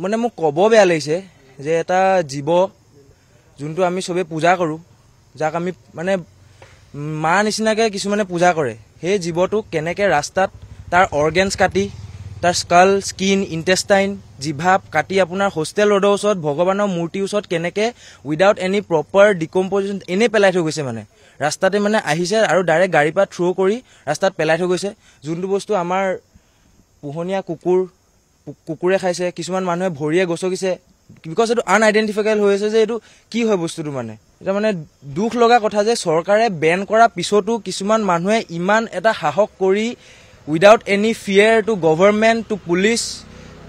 মানে মোক ক'ব বেয়া লাগিছে যে এটা জীৱ যোনটো আমি সবে পূজা কৰোঁ, যাক আমি মানে মা নিচিনাকৈ কিছুমানে পূজা কৰে, সেই জীৱটোক কেনেকৈ ৰাস্তাত তাৰ অৰ্গেনছ কাটি, তাৰ স্কাল, স্কিন, ইণ্টেষ্টাইন, জিভা কাটি আপোনাৰ হোষ্টেল ৰোডৰ ওচৰত ভগৱানৰ মূৰ্তিৰ ওচৰত কেনেকৈ উইদাউট এনি প্ৰপাৰ ডিকম্পজিশ্যন এনেই পেলাই থৈ গৈছে। মানে ৰাস্তাতে মানে আহিছে আৰু ডাইৰেক্ট গাড়ীৰ পৰা থ্ৰ' কৰি ৰাস্তাত পেলাই থৈ গৈছে। যোনটো বস্তু আমাৰ পোহনীয়া কুকুৰে খাইছে, কিছুমান মানুহে ভৰিয়ে গছকিছে, বিকজ এইটো আনআইডেণ্টিফাইবল হৈ আছে যে এইটো কি হয় বস্তুটো। মানে এটা মানে দুখ লগা কথা যে চৰকাৰে বেন কৰা পিছতো কিছুমান মানুহে ইমান এটা সাহস কৰি without any fear to government to police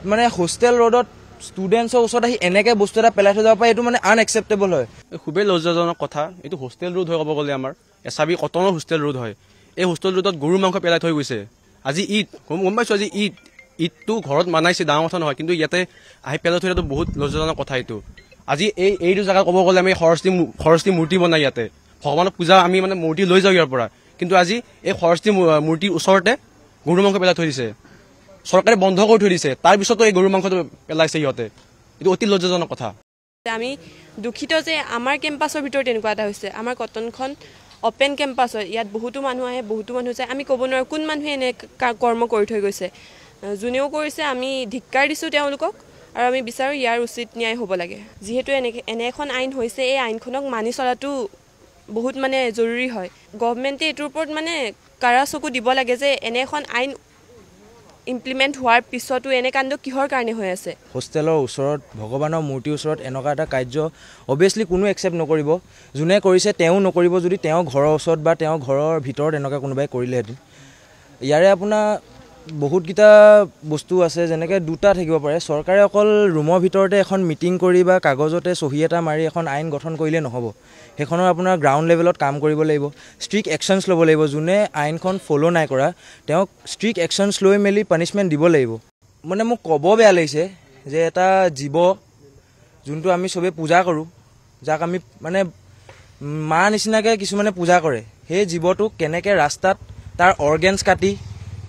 মানে হোষ্টেল ৰোডত ষ্টুডেণ্টছৰ ওচৰত আহি এনেকৈ বস্তু এটা পেলাই থৈ যাব পাৰে, এইটো মানে আনএকচেপ্টেবল হয়। খুবেই লজ্জাজনক কথা। এইটো হোষ্টেল ৰোড হয়, ক'ব গ'লে আমাৰ এছাবি কটনৰ হোষ্টেল ৰোড হয়। এই হোষ্টেল ৰোডত গৰু মাংস পেলাই থৈ গৈছে। আজি ঈদ, গম পাইছোঁ আজি ঈদটো ঘৰত মানাইছে, ডাঙৰ কথা নহয়, কিন্তু ইয়াতে আহি পেলাই থৈ দিয়াটো বহুত লজ্জাজনক কথা। আজি এইটো জেগা ক'ব গ'লে আমি সৰস্বতী মূৰ্তি বনাই ইয়াতে ভগৱানৰ পূজা আমি মানে মূৰ্তি লৈ যাওঁ ইয়াৰ পৰা, কিন্তু আজি এই সৰস্বতী মূৰ্তিৰ ওচৰতে গৰু মাংস পেলাই থৈ দিছে। চৰকাৰে বন্ধ কৰি থৈ দিছে, তাৰ পিছতো এই গৰু মাংসটো পেলাইছে সিহঁতে। এইটো অতি লজ্জাজনক কথা। আমি দুখিত যে আমাৰ কেম্পাছৰ ভিতৰত এনেকুৱা এটা হৈছে। আমাৰ কটনখন অপেন কেম্পাছ হয়, ইয়াত বহুতো মানুহ আহে, বহুতো মানুহ যায়। আমি ক'ব নোৱাৰোঁ কোন মানুহে এনে কৰ্ম কৰি থৈ গৈছে। যোনেও কৰিছে আমি ধিক্কাৰ দিছোঁ তেওঁলোকক, আৰু আমি বিচাৰোঁ ইয়াৰ উচিত ন্যায় হ'ব লাগে। যিহেতু এনে এখন আইন হৈছে, এই আইনখনক মানি চলাটো বহুত মানে জৰুৰী হয়। গভৰ্ণমেণ্টে এইটোৰ ওপৰত মানে কাৰা চকু দিব লাগে যে এনে এখন আইন ইমপ্লিমেণ্ট হোৱাৰ পিছতো এনে কাণ্ড কিহৰ কাৰণে হৈ আছে। হোষ্টেলৰ ওচৰত ভগৱানৰ মূৰ্তিৰ ওচৰত এনেকুৱা এটা কাৰ্য অভিয়াছলি কোনো একচেপ্ট নকৰিব। যোনে কৰিছে তেওঁ নকৰিব, যদি তেওঁ ঘৰৰ ওচৰত বা তেওঁ ঘৰৰ ভিতৰত এনেকুৱা কোনোবাই কৰিলেহেঁতেন। ইয়াৰে আপোনাৰ বহুতকেইটা বস্তু আছে, যেনেকৈ দুটা থাকিব পাৰে। চৰকাৰে অকল ৰুমৰ ভিতৰতে এখন মিটিং কৰি বা কাগজতে চহী এটা মাৰি এখন আইন গঠন কৰিলে নহ'ব। সেইখনৰ আপোনাৰ গ্ৰাউণ্ড লেভেলত কাম কৰিব লাগিব, ষ্ট্ৰিক্ট একশ্যনছ ল'ব লাগিব। যোনে আইনখন ফ'ল' নাই কৰা তেওঁক ষ্ট্ৰিক্ট একশ্যনছ লৈ মেলি পানিছমেণ্ট দিব লাগিব। মানে মোক ক'ব বেয়া লাগিছে যে এটা জীৱ যোনটো আমি সবে পূজা কৰোঁ, যাক আমি মানে মা নিচিনাকৈ কিছুমানে পূজা কৰে, সেই জীৱটোক কেনেকৈ ৰাস্তাত তাৰ অৰ্গেনছ কাটি,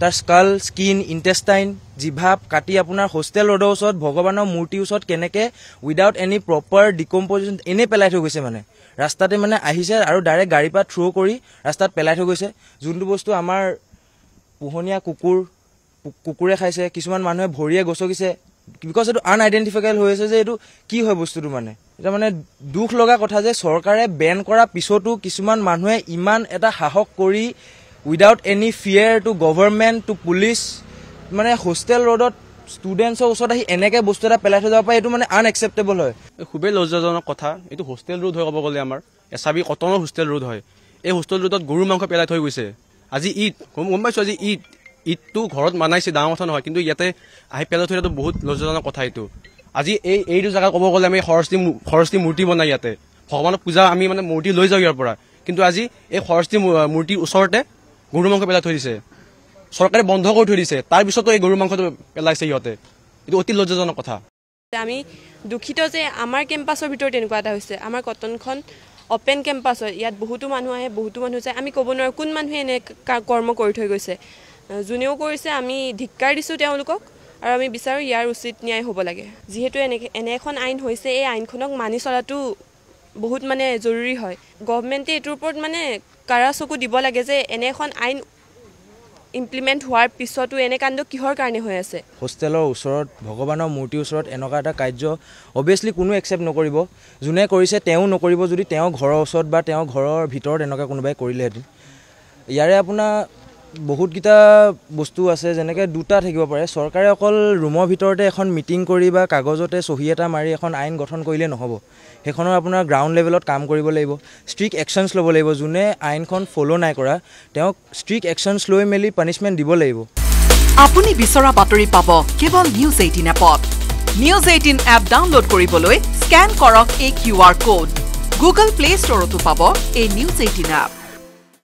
তাৰ স্কাল, স্কিন, ইণ্টেষ্টাইন, জিভা কাটি আপোনাৰ হোষ্টেল ৰোডৰ ওচৰত ভগৱানৰ মূৰ্তিৰ ওচৰত কেনেকৈ উইদাউট এনি প্ৰপাৰ ডিকম্পজিশ্যন এনেই পেলাই থৈ গৈছে। মানে ৰাস্তাতে মানে আহিছে আৰু ডাইৰেক্ট গাড়ীৰ পৰা থ্ৰ' কৰি ৰাস্তাত পেলাই থৈ গৈছে। যোনটো বস্তু আমাৰ পোহনীয়া কুকুৰে খাইছে, কিছুমান মানুহে ভৰিয়ে গছকিছে, বিকজ এইটো আনআইডেণ্টিফাইবল হৈ আছে যে এইটো কি হয় বস্তুটো। মানে এটা মানে দুখ লগা কথা যে চৰকাৰে বেন কৰা পিছতো কিছুমান মানুহে ইমান এটা সাহস কৰি without any fear to government to police মানে হোষ্টেল ৰোডত ষ্টুডেণ্টছৰ ওচৰত আহি এনেকৈ বস্তু এটা পেলাই থৈ যাব পাৰে, এইটো মানে আনএকচেপ্টেবল হয়। খুবেই লজ্জাজনক কথা। এইটো হোষ্টেল ৰোড হয়, ক'ব গ'লে আমাৰ এছাবি কটনৰ হোষ্টেল ৰোড হয়। এই হোষ্টেল ৰোডত গৰু মাংস পেলাই থৈ গৈছে। আজি ঈদ, গম পাইছোঁ আজি ঈদটো ঘৰত মানাইছে, ডাঙৰ কথা নহয়, কিন্তু ইয়াতে আহি পেলাই থৈ দিয়াটো বহুত লজ্জাজনক কথা। আজি এইটো জেগা ক'ব গ'লে আমি সৰস্বতী মূৰ্তি বনাই ইয়াতে ভগৱানৰ পূজা আমি মানে মূৰ্তি লৈ যাওঁ ইয়াৰ পৰা, কিন্তু আজি এই সৰস্বতী মূৰ্তিৰ ওচৰতে গৰু মাংস পেলাই থৈ দিছে। চৰকাৰে বন্ধ কৰি থৈ দিছে, তাৰ পিছতো এই গৰু মাংসটো পেলাইছে সিহঁতে। এইটো অতি লজ্জাজনক কথা। আমি দুখিত যে আমাৰ কেম্পাছৰ ভিতৰত এনেকুৱা এটা হৈছে। আমাৰ কটনখন অপেন কেম্পাছ হয়, ইয়াত বহুতো মানুহ আহে, বহুতো মানুহ যায়। আমি ক'ব নোৱাৰোঁ কোন মানুহে এনে কৰ্ম কৰি থৈ গৈছে। যোনেও কৰিছে আমি ধিক্কাৰ দিছোঁ তেওঁলোকক, আৰু আমি বিচাৰোঁ ইয়াৰ উচিত ন্যায় হ'ব লাগে। যিহেতু এনে এখন আইন হৈছে, এই আইনখনক মানি চলাটো বহুত মানে জৰুৰী হয়। গভৰ্ণমেণ্টে এইটোৰ ওপৰত মানে কাৰা চকু দিব লাগে যে এনে এখন আইন ইমপ্লিমেণ্ট হোৱাৰ পিছতো এনে কাণ্ড কিহৰ কাৰণে হৈ আছে। হোষ্টেলৰ ওচৰত ভগৱানৰ মূৰ্তিৰ ওচৰত এনেকুৱা এটা কাৰ্য অভিয়াছলি কোনো একচেপ্ট নকৰিব। যোনে কৰিছে তেওঁ নকৰিব, যদি তেওঁ ঘৰৰ ওচৰত বা তেওঁ ঘৰৰ ভিতৰত এনেকুৱা কোনোবাই কৰিলেহেঁতেন। ইয়াৰে আপোনাৰ বহুতকেইটা বস্তু আছে, যেনেকৈ দুটা থাকিব পাৰে। চৰকাৰে অকল ৰুমৰ ভিতৰতে এখন মিটিং কৰি বা কাগজতে চহী এটা মাৰি এখন আইন গঠন কৰিলে নহ'ব। সেইখনৰ আপোনাৰ গ্ৰাউণ্ড লেভেলত কাম কৰিব লাগিব, ষ্ট্ৰিক্ট একশ্যনছ ল'ব লাগিব। যোনে আইনখন ফ'ল' নাই কৰা তেওঁক ষ্ট্ৰিক্ট একশ্যনছ লৈ মেলি পানিছমেণ্ট দিব লাগিব। আপুনি বিচৰা বাতৰি পাব কেৱল নিউজ 18 এপত। নিউজ 18 এপ ডাউনলোড কৰিবলৈ স্কেন কৰক এই QR কোড। গুগল প্লে ষ্টৰতো পাব এই নিউজ 18 এপ।